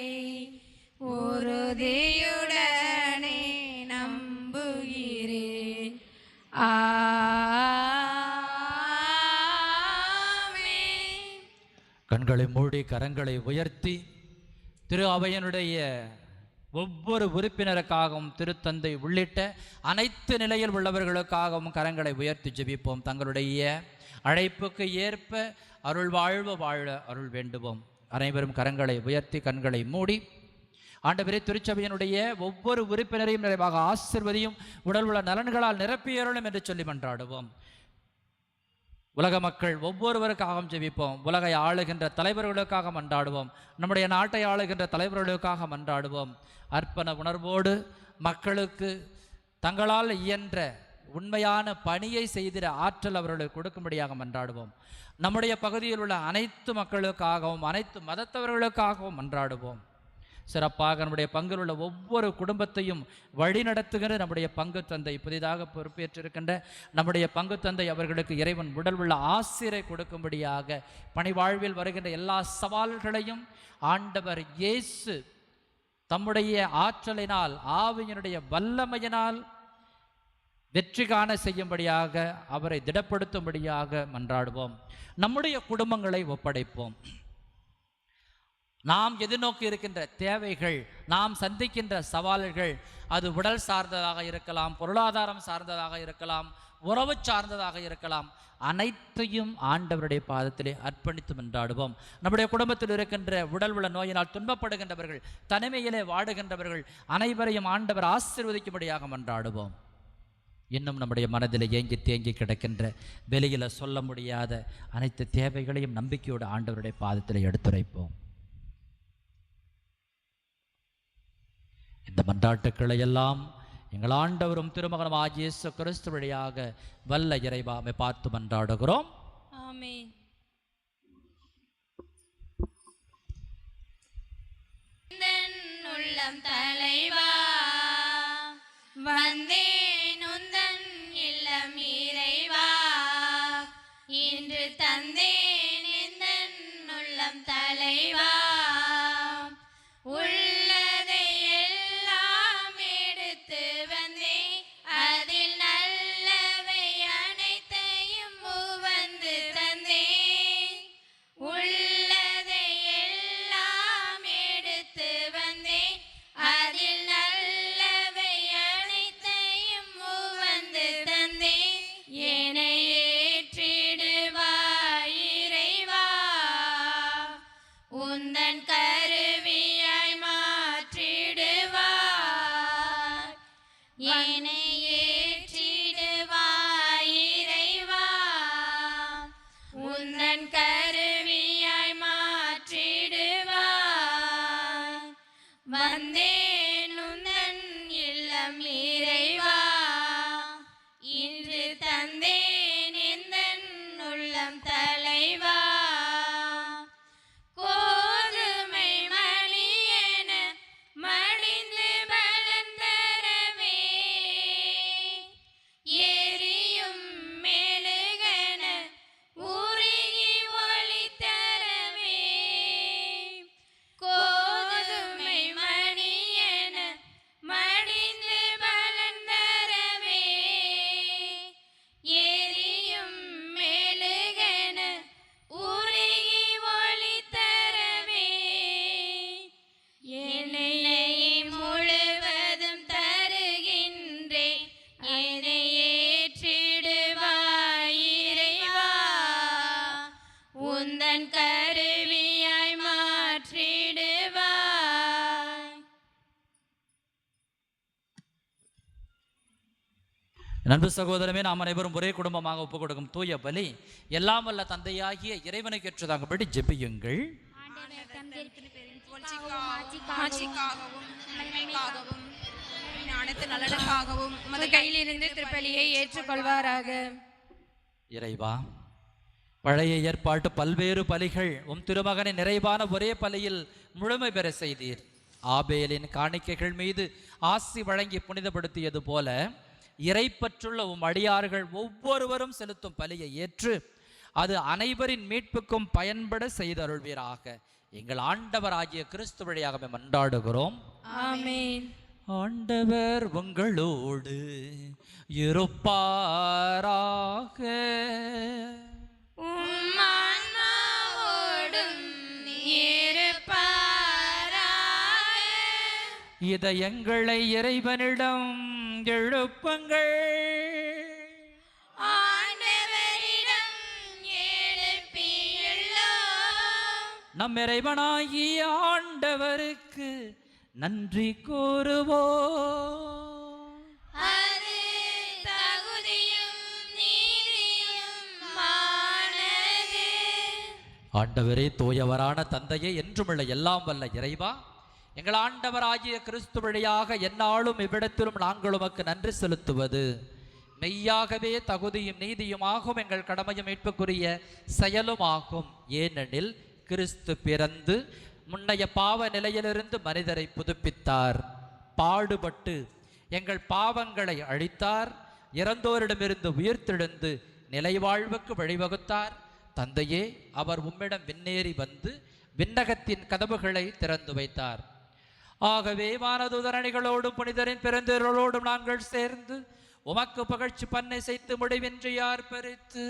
உறுதியுடனே நம்புகிறேன். கண்களை மூடி கரங்களை உயர்த்தி திரு அவையினுடைய ஒவ்வொரு உறுப்பினருக்காகவும் திருத்தந்தை உள்ளிட்ட அனைத்து நிலையில் உள்ளவர்களுக்காகவும் கரங்களை உயர்த்தி ஜெபிப்போம். தங்களுடைய அழைப்புக்கு ஏற்ப அருள் வாழ்வு வாழ அருள் வேண்டுவோம். அனைவரும் கரங்களை உயர்த்தி கண்களை மூடி ஆண்டவரே, திருச்சபையினுடைய ஒவ்வொரு உறுப்பினரையும் நிறைவாக ஆசிர்வதியும், உடல் உள்ள நலன்களால் நிரப்பியருளும் என்று சொல்லி மன்றாடுவோம். உலக மக்கள் ஒவ்வொருவருக்காகவும் ஜெபிப்போம். உலகை ஆளுகின்ற தலைவர்களுக்காக மன்றாடுவோம். நம்முடைய நாட்டை ஆளுகின்ற தலைவர்களுக்காக மன்றாடுவோம். அர்ப்பண உணர்வோடு மக்களுக்கு தங்களால் இயன்ற உண்மையான பணியை செய்திட ஆற்றல் அவர்களுக்கு கொடுக்கும்படியாக மன்றாடுவோம். நம்முடைய பகுதியில் உள்ள அனைத்து மக்களுக்காகவும் அனைத்து மதத்தவர்களுக்காகவும் மன்றாடுவோம். சிறப்பாக நம்முடைய பங்கில் உள்ள ஒவ்வொரு குடும்பத்தையும் வழிநடத்துகிற நம்முடைய பங்கு தந்தை, புதிதாக பொறுப்பேற்றிருக்கின்ற நம்முடைய பங்கு தந்தை அவர்களுக்கு இறைவன் உடல் உள்ள ஆசிரை கொடுக்கும்படியாக பணிவாழ்வில் வருகின்ற எல்லா சவால்களையும் ஆண்டவர் இயேசு தம்முடைய ஆற்றலினால் ஆவியினுடைய வல்லமையினால் வெற்றி காண செய்யும்படியாக அவரை திடப்படுத்தும்படியாக மன்றாடுவோம். நம்முடைய குடும்பங்களை ஒப்படைப்போம். நாம் எதிர்நோக்கி இருக்கின்ற தேவைகள், நாம் சந்திக்கின்ற சவால்கள், அது உடல் சார்ந்ததாக இருக்கலாம், பொருளாதாரம் சார்ந்ததாக இருக்கலாம், உறவு சார்ந்ததாக இருக்கலாம், அனைத்தையும் ஆண்டவருடைய பாதத்திலே அர்ப்பணித்து மன்றாடுவோம். நம்முடைய குடும்பத்தில் இருக்கின்ற உடல் உள்ள நோயினால் துன்பப்படுகின்றவர்கள், தனிமையிலே வாடுகின்றவர்கள் அனைவரையும் ஆண்டவர் ஆசீர்வதிக்கும்படியாக மன்றாடுவோம். இன்னும் நம்முடைய மனதில் ஏங்கி தேங்கி கிடக்கின்ற, வெளியில் சொல்ல முடியாத அனைத்து தேவைகளையும் நம்பிக்கையோடு ஆண்டவருடைய பாதத்திலே எடுத்துரைப்போம். இந்த மன்றாட்டுக்களை எல்லாம் எங்கள் ஆண்டவரும் திருமகனும் ஆகிய இயேசு கிறிஸ்து வழியாக வல்ல இறைவாமை பார்த்து மன்றாடுகிறோம். ஆமென். உள்ளம் தலைவா வந்தேன் உந்தன் இல்லம் இறைவா, இன்று தந்தேன் எந்தன் உள்ளம் தலைவா. உள்ளதை எல்லாம் எடுத்து வந்தேன், அதில் நல்லவை அனைத்தையும் உவந்து தந்தேன். உள்ளதை எல்லாம் எடுத்து வந்தேன், அதில் நல்லவை அனைத்தையும் உவந்து தந்தேன். என்னை ஏற்றிடுவாய் இறைவா, உந்தன் கருவியாய் மாற்றிடுவாய். என்னை ஏற்றிடுவாய் இறைவா, உந்தன் கருவியாய் மாற்றிடுவாய். வந்தேன் உந்தன் இல்லம் இறைவா, இன்று தந்தேன் எந்தன் உள்ளம் தலைவா. கோதுமை மணியென மடிந்து பலன் தரவே, எரியும் மெழுகென உருகி ஒளி தரவே. கோதுமை மணியென மடிந்து பலன் தரவே, எரியும் மெழுகென உருகி ஒளி தரவே. என்னை முழுவதும் தருகின்றேன், என்னை ஏற்றிடுவாய் இறைவா, உந்தன் கருவியாய் மாற்றிடுவாய். நண்பு சகோதரமே, நாம் அனைவரும் ஒரே குடும்பமாக ஒப்புக் கொடுக்கும் தூய பலி எல்லாம் வல்ல தந்தையாகிய இறைவனுக்கு ஏற்றதாகபடி ஜெபியுங்கள். ஆட்சிக்காகவும் நன்மைக்காகவும் அனைத்து நலனுக்காகவும் உமது கையிலிருந்து திருப்பலியை ஏற்றுக்கொள்வாராக. இறைவா, பழைய ஏற்பாட்டு பல்வேறு பலிகள் திருமகனின் நிறைவான ஒரே பலியில் முழுமை பெற செய்தீர். ஆபேலின் காணிக்கைகள் மீது ஆசி வழங்கி புனிதப்படுத்தியது போல இறைப்பற்றுள்ள அடியார்கள் ஒவ்வொருவரும் செலுத்தும் பலியை ஏற்று அது அனைவரின் மீட்புக்கும் பயன்பட செய்தருள்வீராக. எங்கள் ஆண்டவராகிய கிறிஸ்து வழியாக மன்றாடுகிறோம். ஆமென். ஆண்டவர் உங்களோடு இருப்பாராக. உம்மான்மாவோடும் இருப்பாராக. இதயங்களை இறைவனிடம் எழுப்புங்கள். ஆண்டவரிடம் எழுப்பியுள்ளோம். நம் இறைவனாகிய ஆண்டவருக்கு நன்றி கூறுவோம். அது தகுதியும் நீதியுமானது. ஆண்டவரே, தூயவரான தந்தையே, என்றுமுள்ள எல்லாம் வல்ல இறைவா, எங்கள் ஆண்டவராகிய கிறிஸ்து வழியாக எந்நாளும் இவ்விடத்திலும் நாங்கள் உமக்கு நன்றி செலுத்துவது மெய்யாகவே தகுதியும் நீதியுமாகும், எங்கள் கடமையும் மீட்புக்குரிய செயலுமாகும். ஏனெனில் கிறிஸ்து பிறந்து முன்னைய பாவ நிலையிலிருந்து மனிதரை புதுப்பித்தார், பாடுபட்டு எங்கள் பாவங்களை அழித்தார், இறந்தோரிடமிருந்து உயிர்த்தெழுந்து நிலைவாழ்வுக்கு வழிவகுத்தார். தந்தையே, அவர் உம்மிடம் விண்ணேறி வந்து விண்ணகத்தின் கதவுகளை திறந்து வைத்தார். ஆகவே வானதூதரணிகளோடும் புனிதரின் பிறந்தோரோடும் நாங்கள் சேர்ந்து உமக்கு புகழ்ச்சி பண்ணை செய்து முடிவின்றி ஆர்ப்பரித்து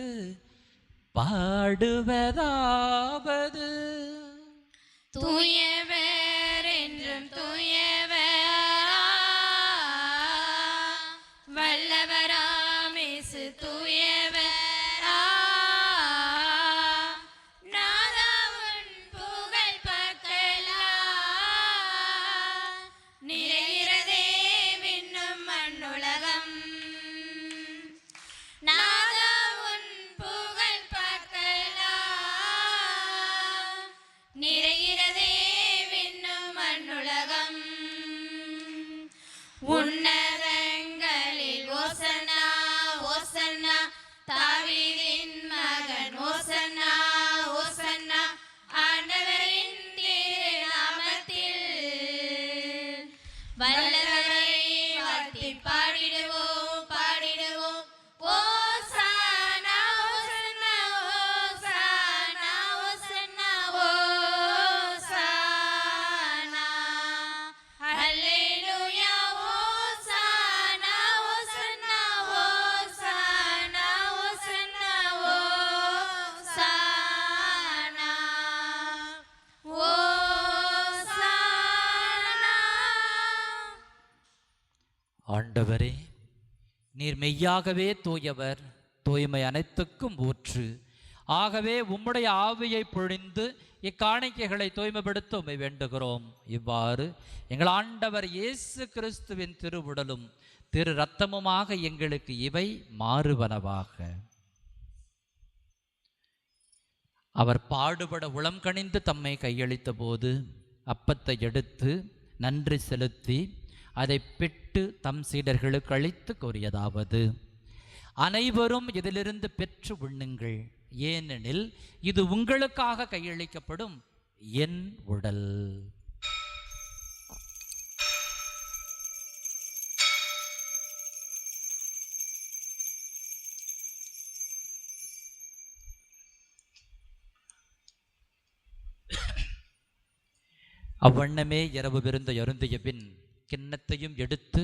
பாடுவதாவது: தூயவர் என்றும் தூயவர், வல்லவராம் இயேசு தூயவர், நாதா உன் புகழ் பார்க்கலாம், நிறைகிறதே விண்ணும் மண்ணுலகம். நாதா உன் புகழ் பார்க்கலாம், நிறைகிறதே விண்ணும் மண்ணுலகம். உன்னதங்களில் ஓசன்னா ஓசன்னா, தாவீதின் மகன் ஓசன்னா ஓசன்னா, ஆண்டவரின் திருநாமத்தில் வல்லவரை வாழ்த்தி பாடிடுவோம் பாடிடுவோம். ஓசானா ஓசன்னா ஓசானா ஓசன்னா ஓசானா, அல்லேலூயா. ஓசானா ஓசன்னா ஓசானா ஓசன்னா ஓசானா ஓசானா. ஆண்டவரே, நீர் மெய்யாகவே தூயவர், தூய்மை அனைத்துக்கும் ஊற்று. ஆகவே உம்முடைய ஆவியை பொழிந்து இக்காணிக்கைகளை தூய்மைப்படுத்த உம்மை வேண்டுகிறோம். இவ்வாறு எங்கள் ஆண்டவர் இயேசு கிறிஸ்துவின் திருவுடலும் திரு இரத்தமுமாக எங்களுக்கு இவை மாறுவனவாக. அவர் பாடுபட உளம் கனிந்து தம்மை கையளித்த போது அப்பத்தை எடுத்து நன்றி செலுத்தி அதை பிட்டு தம் சீடர்களுக்கு அளித்து கூறியதாவது: அனைவரும் இதிலிருந்து பெற்று உண்ணுங்கள், ஏனெனில் இது உங்களுக்காக கையளிக்கப்படும் என் உடல். அவ்வண்ணமே இரவு விருந்தை அருந்திய பின் கிண்ணத்தையும் எடுத்து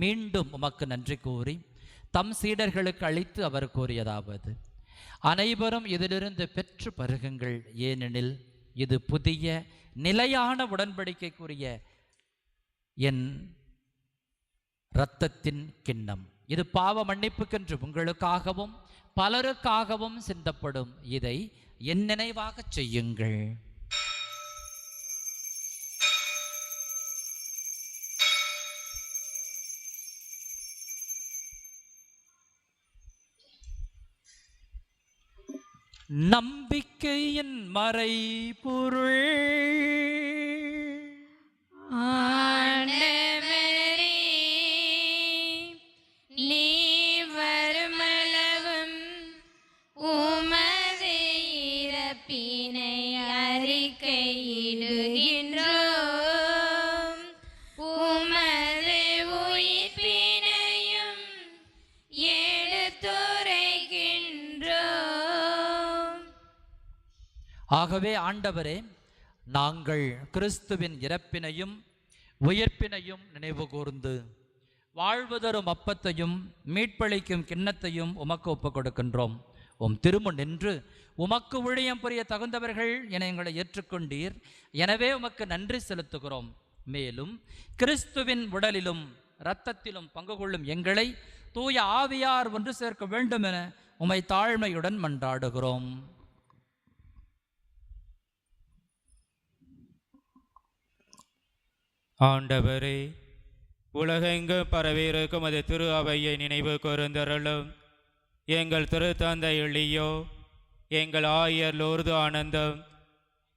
மீண்டும் உமக்கு நன்றி கூறி தம் சீடர்களுக்கு அளித்து அவர் கூறியதாவது: அனைவரும் இதிலிருந்து பெற்று பருகுங்கள், ஏனெனில் இது புதிய நிலையான உடன்படிக்கைக்குரிய என் இரத்தத்தின் கிண்ணம். இது பாவ மன்னிப்புக்கென்று உங்களுக்காகவும் பலருக்காகவும் சிந்தப்படும். இதை என் நினைவாக செய்யுங்கள். நம்பிக்கையின் மறைபொருள். ஆண்டவரே, நீ வருமளவும் ஆகவே ஆண்டவரே, நாங்கள் கிறிஸ்துவின் இறப்பினையும் உயிர்ப்பினையும் நினைவு கூர்ந்து வாழ்வு தரும் அப்பத்தையும் மீட்பளிக்கும் கிண்ணத்தையும் உமக்கு ஒப்புக் கொடுக்கின்றோம். உம் திருமுன் நின்று உமக்கு ஊழியம் புரிய தகுந்தவர்கள் என எங்களை ஏற்றுக்கொண்டீர். எனவே உமக்கு நன்றி செலுத்துகிறோம். மேலும் கிறிஸ்துவின் உடலிலும் இரத்தத்திலும் பங்கு கொள்ளும் எங்களை தூய ஆவியார் ஒன்று சேர்க்க வேண்டும் என உம்மை தாழ்மையுடன் மன்றாடுகிறோம். ஆண்டவரே, உலகெங்கும் பரவியிருக்கும் அது திரு அவையை நினைவு கூர்ந்தருளும். எங்கள் திருத்தந்தை எளியோ, எங்கள் ஆயர் லூர்து ஆனந்தம்,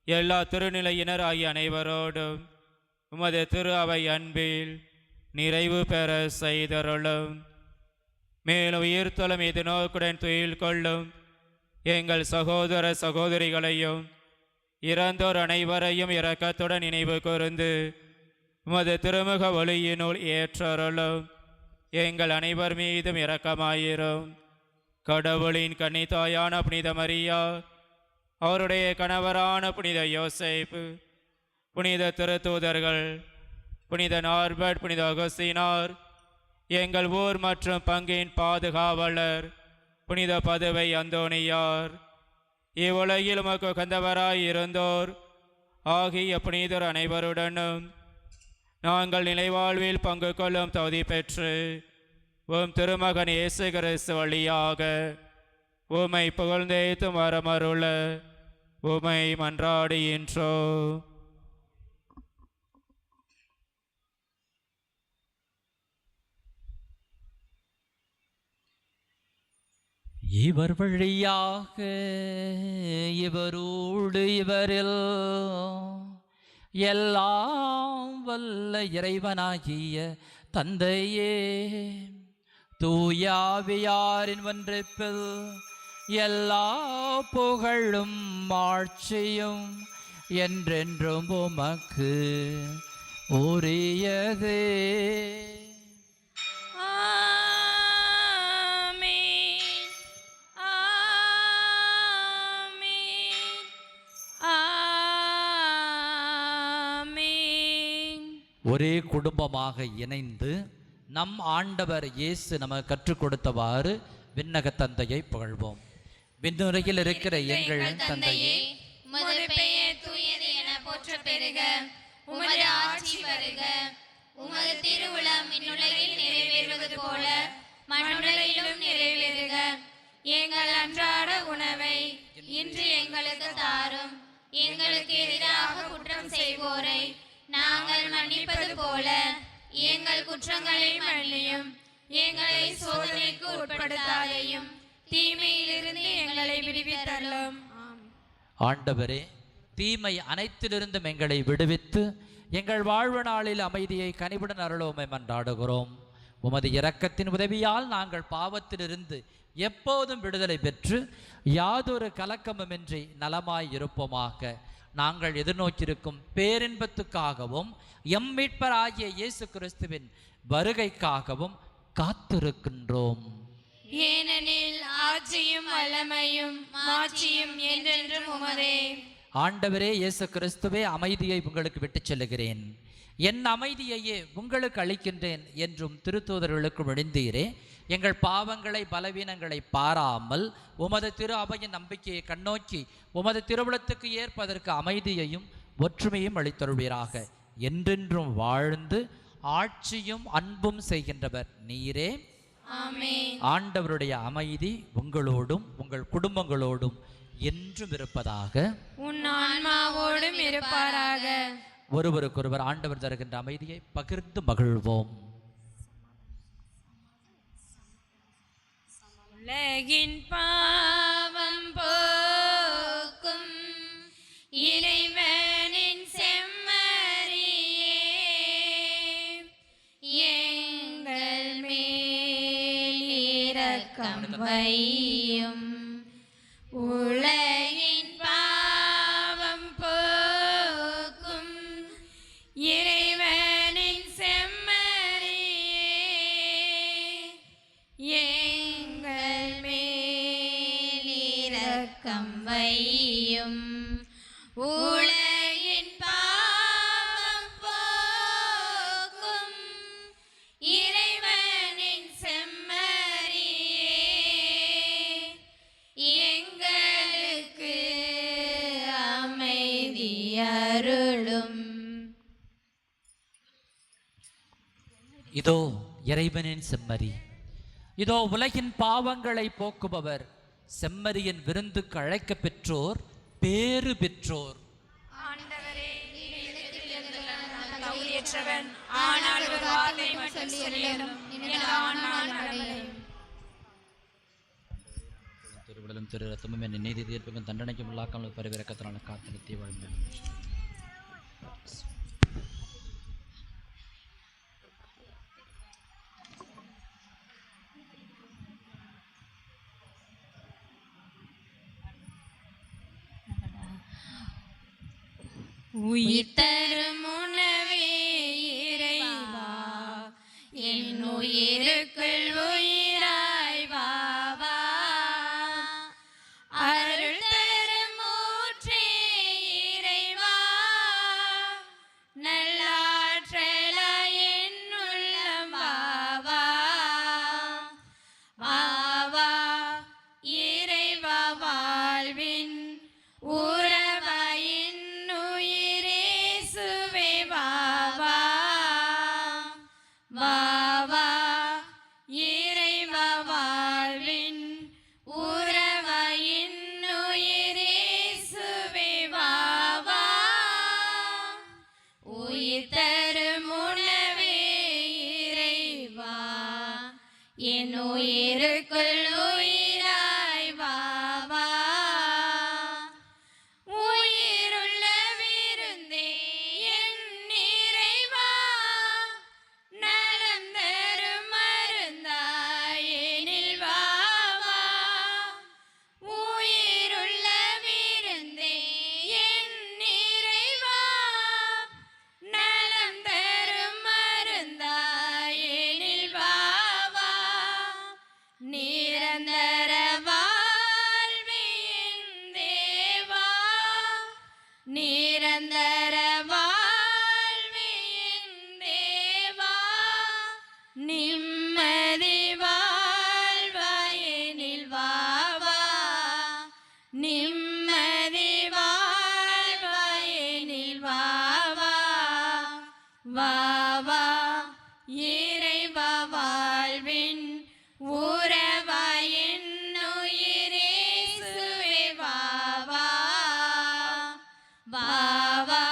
எல்லா திருநிலையினர் ஆகிய அனைவரோடும் உமது திரு அவை அன்பில் நிறைவு பெற செய்தருளும். மேலும் உயிர்த்தலும் இது நோக்குடன் துயில் கொள்ளும் எங்கள் சகோதர சகோதரிகளையும் இறந்தோர் அனைவரையும் இரக்கத்துடன் நினைவு கூர்ந்து உமது திருமுக ஒளியினுள் ஏற்றருளும். எங்கள் அனைவர் மீதும் இரக்கமாயிரும். கடவுளின் கன்னித்தாயான புனித மரியா, அவருடைய கணவரான புனித யோசேப்பு, புனித திருத்தூதர்கள், புனித நார்பர்ட், புனித அகஸ்தீனார், எங்கள் ஊர் மற்றும் பங்கின் பாதுகாவலர் புனித பதுவை அந்தோணியார், இவ்வுலகில் உமக்கு உகந்தவராய் இருந்தோர் ஆகிய புனிதர் அனைவருடனும் நாங்கள் நிலைவாழ்வில் பங்கு கொள்ளும் தகுதி பெற்று உம் திருமகன் இயேசு கிறிஸ்து வழியாக உம்மை புகழ்ந்தேத்தும் வரமருள உம்மை மன்றாடுகின்றோ. இவர் வழியாக இவரோடு இவரில் எல்லாம் வல்ல இறைவனாகிய தந்தையே, தூயாவியாரின் ஒன்றிப்பில் எல்லா புகழும் ஆட்சியும் என்றென்றும் உமக்கு உரியதே. ஒரே குடும்பமாக இணைந்து நம் ஆண்டவர் இயேசு நமக்கு கற்றுக் கொடுத்தவாறு விண்ணக தந்தையை புகழ்வோம். விண்ணுலகில் இருக்கிற எங்கள் தந்தையே, உமது பெயர் தூயது என போற்ற பெறுக. உமது ஆட்சி வருக. உமது திருவுளம் விண்ணுலகில் நிறைவேறுவது போல மண்ணுலகிலும் நிறைவேறுக. எங்கள் அன்றாட உணவை இன்று எங்களுக்கு தாரும். எங்களுக்கு எதிராக குற்றம் செய்வோரை நாங்கள் மன்னிப்பது போல எங்கள் குற்றங்களை மன்னியும். எங்களை சோதனைக்கு உட்படுத்தாதையும் தீமையிலிருந்து எங்களை விடுவித்தருளும். ஆண்டவரே, தீமை அனைத்திலிருந்தும் எங்களை விடுவித்து எங்கள் வாழ்வு நாளில் அமைதியை கனிவுடன் அருளோமை மன்றாடுகிறோம். உமது இரக்கத்தின் உதவியால் நாங்கள் பாவத்திலிருந்து எப்போதும் விடுதலை பெற்று யாதொரு கலக்கமுமின்றி நலமாய் இருப்போமாக. நாங்கள் எதிர்நோக்கியிருக்கும் பேரின்பத்துக்காகவும் எம் மீட்பராகிய இயேசு கிறிஸ்துவின் வருகைக்காகவும் காத்திருக்கின்றோம். ஏனெனில் ஆட்சியும் வல்லமையும் மாட்சியும் என்றென்றும் உமதே. ஆண்டவரே இயேசு கிறிஸ்துவே, அமைதியை உங்களுக்கு விட்டுச் செல்லுகிறேன், என் அமைதியையே உங்களுக்கு அளிக்கின்றேன் என்றும் திருத்தூதர்களுக்கு விழுந்தீரே. எங்கள் பாவங்களை பலவீனங்களை பாராமல் உமது திரு அவையின் நம்பிக்கையை கண்ணோக்கி உமது திருவுளத்துக்கு ஏற்பதற்கு அமைதியையும் ஒற்றுமையும் அளித்தருள்வீராக. என்றென்றும் வாழ்ந்து ஆட்சியும் அன்பும் செய்கின்றவர் நீரே. ஆமென். ஆண்டவருடைய அமைதி உங்களோடும் உங்கள் குடும்பங்களோடும் என்றும் இருப்பதாக. உன் ஆன்மாவோடும் இருப்பாராக. ஒருவருக்கொருவர் ஆண்டவர் தருகின்ற அமைதியை பகிர்ந்து மகிழ்வோம். உலகின் பாவம் போக்கும் இறைவனின் செம்மறியே, எங்கள் மேல் இரக்கம் வையும். உலகின் பாவம் போக்கும் இறைவனின் செம்மறியே, எங்கள் மேல் இரக்கம் வையும். உலகின் பாவம் போக்கும் இறைவனின் செம்மறியே, எங்களுக்கு அமைதி அருளும். இதோ இறைவனின் செம்மறி, இதோ உலகின் பாவங்களை போக்குபவர். செம்மறியின் விருந்துக்கு அழைக்க பெற்றோர் பேறு பெற்றோர். ஆண்டவரே, நீர் நான் தகுதியற்றவன், ஆனால் ஒரு வார்த்தை மட்டும் சொல்லியதும் எனது ஆன்மா நலமடையும். திருவிடலும் திரு ரத்தமும் என்னை நீதி தீர்ப்புக்கும் தண்டனைக்கும் உள்ளாக்காமல் பரிவிறக்கத்தினால காத்திருத்தி வாழ்ந்தேன். உயிர் தரும் உணவே இறைவா, என் உயிருக்குள் உயிராய் வா வா. அருள் தரும் ஊற்றே இறைவா, நல்லாற்றலாய் என் உள்ளம் வா வா. வா வா இறைவா, வாழ்வின் உறவாயின் உயிரேசுவே வா வா. வா வா இறைவா, வாழ்வின் உறவாயின் உயிரேசுவே வா வா. உயிர் தரும் உணவே இறைவா, என் உயிருக்குள் உயிராய் வா வா. உயிருள்ள விருந்தே என் இறைவா, நலம் தரும் மருந்தாய் எனில் வா வா. உயிருள்ள விருந்தே என் இறைவா, நலம் தரும் மருந்தாய் எனில் வா வா. நிரந்தர வாழ்வே என் தேவா, நிரந்தர வாழ்வே என் தேவா. நிம்மதி வாழ்வாயெனில் வா வா. நிம்மதி வாழ்வாயெனில் வா வா. வா வா இறைவா, வாழ்வின் உறவாயின் உயிரேசுவே வா வா. வா வா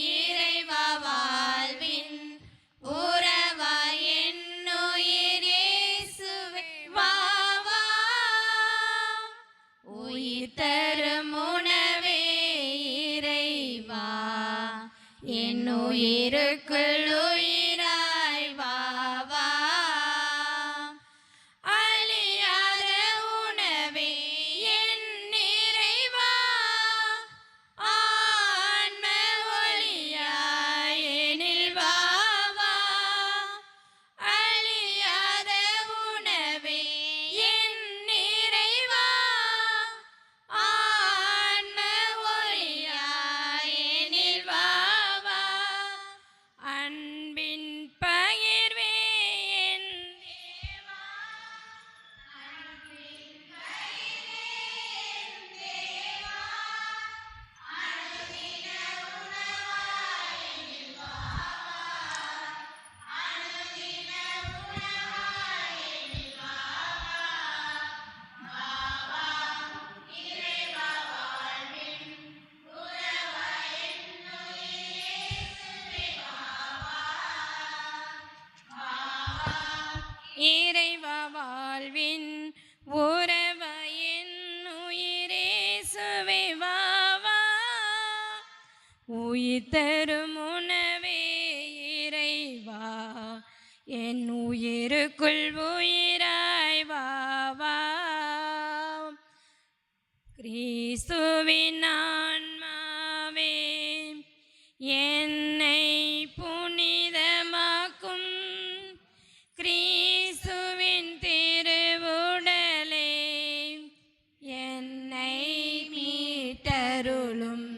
இறைவா, வாழ்வின் உறவாயின் உயிரேசுவே வா வா. உயிர் தரும் உணவே இறைவா, என் உயிருக்குள் உயிராய் வா வா. அழியாத உணவே என் இறைவா, ஆன்ம ஒளியாய் எனில் வா வா. அழியாத உணவே என் இறைவா, ஆன்ம ஒளியாய் எனில் வா வா. அன்பின் பகிர்வே என் தேவா, அன்பின் பகிர்வே என் தேவா. அனுதின உணவாய் எனில் வா வா. அனுதின உணவாய் எனில் வா வா. வா வா இறைவா, வாழ்வின் உறவாயின் உயிரேசுவே வா வா. வா வா இறைவா, வாழ்வின் உறவாயின் உயிரேசுவே வா வா. உயிர் தரும் உணவே இறைவா, என் உயிருக்குள் உயிராய் வா வா. கிறிஸ்துவின் ஆன்மாவே, என்னை புனிதமாக்கும். கிறிஸ்துவின் திருவுடலே, என்னை மீட்டருளும்.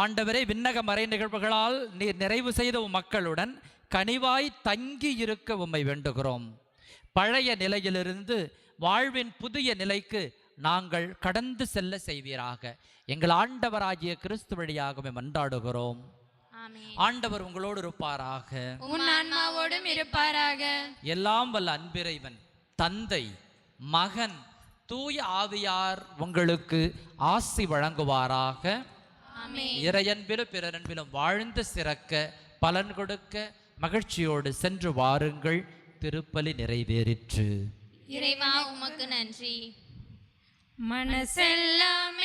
ஆண்டவரே, விண்ணக மறை நிகழ்வுகளால் நீர் நிறைவு செய்த உம் மக்களுடன் கனிவாய் தங்கி இருக்க உம்மை வேண்டுகிறோம். பழைய நிலையிலிருந்து வாழ்வின் புதிய நிலைக்கு நாங்கள் கடந்து செல்ல செய்வீராக. எங்கள் ஆண்டவராகிய கிறிஸ்து வழியாகவே மன்றாடுகிறோம். ஆண்டவர் உங்களோடு இருப்பாராக, உன் ஆன்மாவோடும் இருப்பாராக. எல்லாம் வல்ல அன்பிறைவன் தந்தை, மகன், தூய ஆவியார் உங்களுக்கு ஆசி வழங்குவாராக. இறையன்பிலும் பிறரன்பிலும் வாழ்ந்து சிறக்க, பலன் கொடுக்க மகிழ்ச்சியோடு சென்று வாருங்கள். திருப்பலி நிறைவேறிற்று. இறைவா உமக்கு நன்றி. மனசெல்லாம்